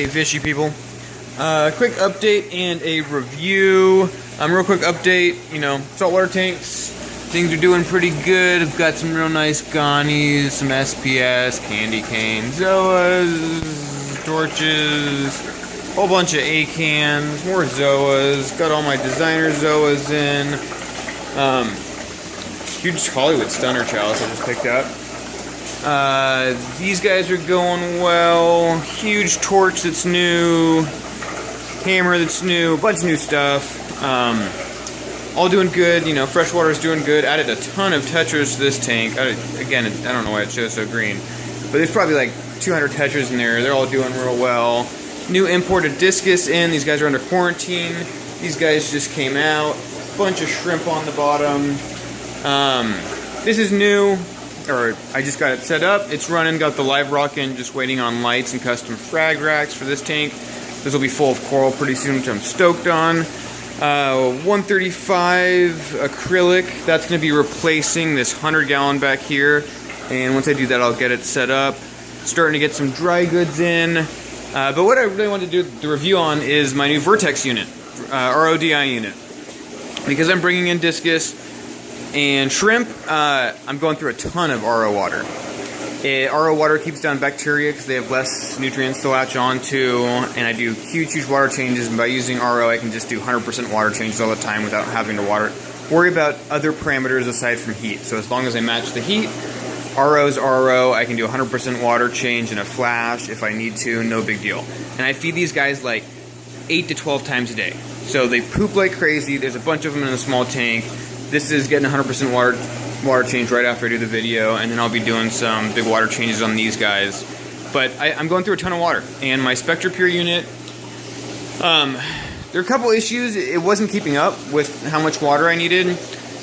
Hey fishy people, quick update and a review. Real quick update, saltwater tanks, things are doing pretty good. I've got some real nice Ghanies, some SPS, candy cane, Zoas, torches, whole bunch of A-cans, more Zoas, got all my designer Zoas in. Huge Hollywood Stunner chalice I just picked up. These guys are going well. Huge torch that's new. Hammer that's new. A bunch of new stuff. All doing good. Freshwater is doing good. Added a ton of tetras to this tank. Again, I don't know why it shows so green. But there's probably like 200 tetras in there. They're all doing real well. New imported discus in. These guys are under quarantine. These guys just came out. Bunch of shrimp on the bottom. This is new. Or I just got it set up. It's running, got the live rock in, just waiting on lights and custom frag racks for this tank. This will be full of coral pretty soon, which I'm stoked on. 135 acrylic, that's going to be replacing this 100-gallon back here. And once I do that, I'll get it set up. Starting to get some dry goods in. But what I really want to do the review on is my new Vertex unit, RODI unit. Because I'm bringing in discus and shrimp, I'm going through a ton of RO water. RO water keeps down bacteria because they have less nutrients to latch onto, and I do huge water changes, and by using RO I can just do 100% water changes all the time without having to worry about other parameters aside from heat. So as long as I match the heat, RO's RO, I can do 100% water change in a flash if I need to, no big deal. And I feed these guys like 8 to 12 times a day. So they poop like crazy, there's a bunch of them in a small tank. This is getting 100% water change right after I do the video, and then I'll be doing some big water changes on these guys. But I'm going through a ton of water, and my SpectraPure unit, there are a couple issues. It wasn't keeping up with how much water I needed.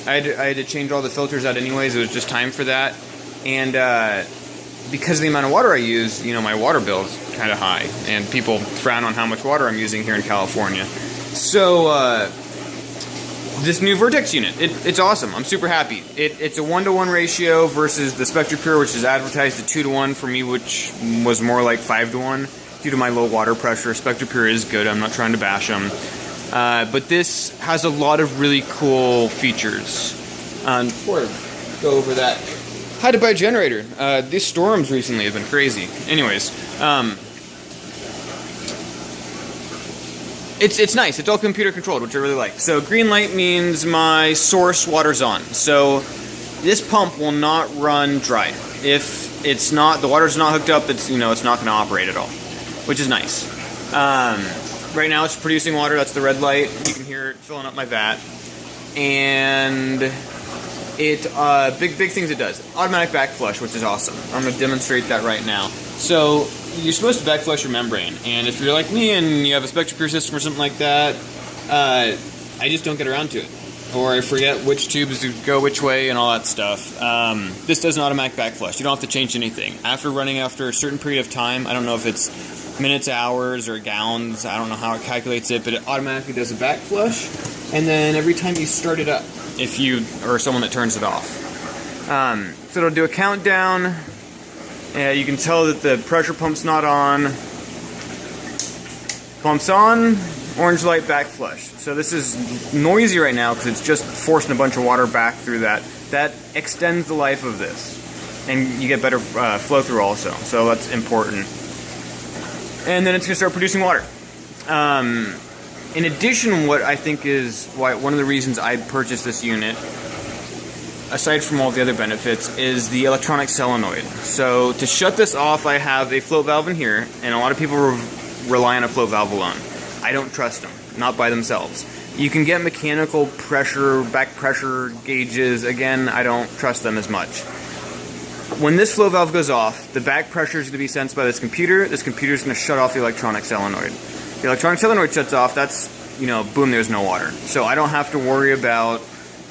I had to change all the filters out anyways. It was just time for that. And because of the amount of water I use, my water bill is kind of high, and people frown on how much water I'm using here in California. So, this new Vertex unit, it's awesome. I'm super happy. It's a 1-to-1 ratio versus the SpectraPure, which is advertised at 2-to-1 for me, which was more like 5-to-1 due to my low water pressure. SpectraPure is good. I'm not trying to bash them. But this has a lot of really cool features. Before I go over that, had to buy a generator. These storms recently have been crazy. Anyways, It's nice. It's all computer controlled, which I really like. So green light means my source water's on. So this pump will not run dry. If it's not, the water's not hooked up, it's it's not going to operate at all, which is nice. Right now it's producing water. That's the red light. You can hear it filling up my vat. And it big things it does. Automatic back flush, which is awesome. I'm going to demonstrate that right now. So you're supposed to back flush your membrane, and if you're like me and you have a SpectraPure system or something like that, I just don't get around to it, or I forget which tubes to go which way and all that stuff. This does an automatic back flush. You don't have to change anything. After a certain period of time, I don't know if it's minutes, hours, or gallons, I don't know how it calculates it, but it automatically does a back flush, and then every time you start it up, if you or someone that turns it off. So it'll do a countdown. You can tell that the pressure pump's not on. Pump's on, orange light back flush. So this is noisy right now because it's just forcing a bunch of water back through that. That extends the life of this. And you get better flow through also. So that's important. And then it's going to start producing water. In addition, what I think is one of the reasons I purchased this unit, aside from all the other benefits, is the electronic solenoid. So to shut this off, I have a float valve in here, and a lot of people rely on a float valve alone. I don't trust them, not by themselves. You can get mechanical pressure, back pressure gauges. Again, I don't trust them as much. When this float valve goes off, the back pressure is going to be sensed by this computer. This computer is going to shut off the electronic solenoid. The electronic solenoid shuts off, that's, boom, there's no water. So I don't have to worry about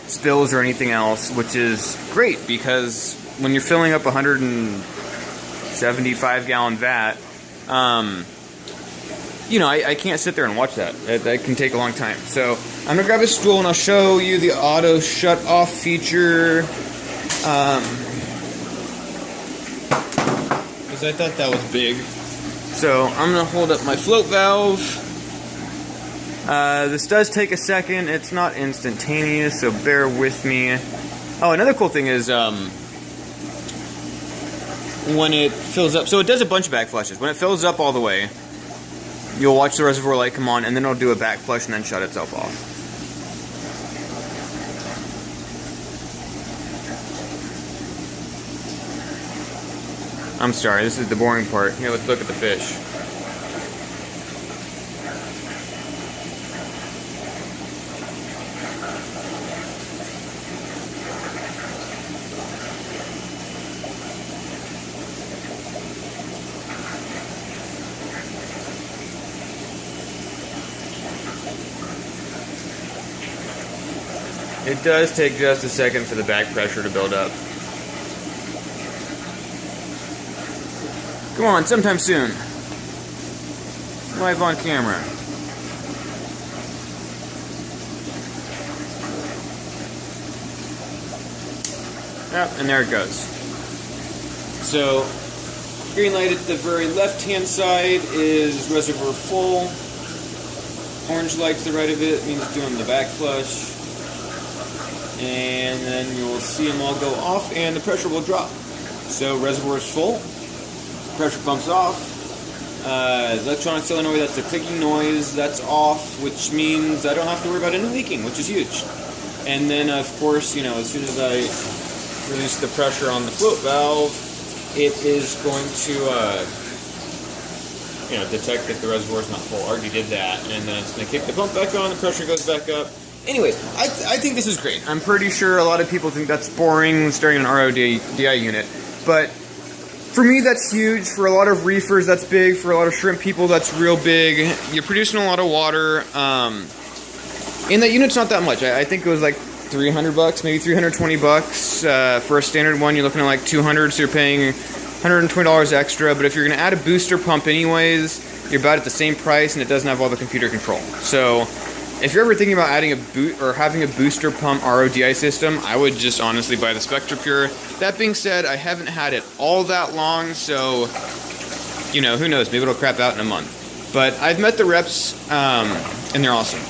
spills or anything else, which is great because when you're filling up a 175-gallon vat, I can't sit there and watch that. That can take a long time. So I'm gonna grab a stool and I'll show you the auto shut off feature. Because I thought that was big. So I'm gonna hold up my float valve. This does take a second. It's not instantaneous, so bear with me. Oh, another cool thing is when it fills up, so it does a bunch of back flushes. When it fills up all the way, you'll watch the reservoir light come on, and then it'll do a back flush and then shut itself off. I'm sorry, this is the boring part. Here, let's look at the fish. It does take just a second for the back pressure to build up. Come on, sometime soon. Live on camera. Yep, and there it goes. So, green light at the very left-hand side is reservoir full. Orange light to the right of it means doing the back flush. And then you'll see them all go off and the pressure will drop. So reservoir is full, pressure pumps off, electronic solenoid, that's a clicking noise, that's off, which means I don't have to worry about any leaking, which is huge. And then of course, you know, as soon as I release the pressure on the float valve, it is going to detect that the reservoir is not full. I already did that, and then it's going to kick the pump back on, the pressure goes back up. Anyways, I think this is great. I'm pretty sure a lot of people think that's boring starting an RODI unit, but for me that's huge. For a lot of reefers that's big. For a lot of shrimp people that's real big. You're producing a lot of water. And that unit's not that much. I think it was like $300, maybe $320 for a standard one. You're looking at like $200, so you're paying $120 extra. But if you're going to add a booster pump anyways, you're about at the same price, and it doesn't have all the computer control. So if you're ever thinking about adding having a booster pump RODI system, I would just honestly buy the SpectraPure. That being said, I haven't had it all that long, so, you know, who knows, maybe it'll crap out in a month. But I've met the reps, and they're awesome.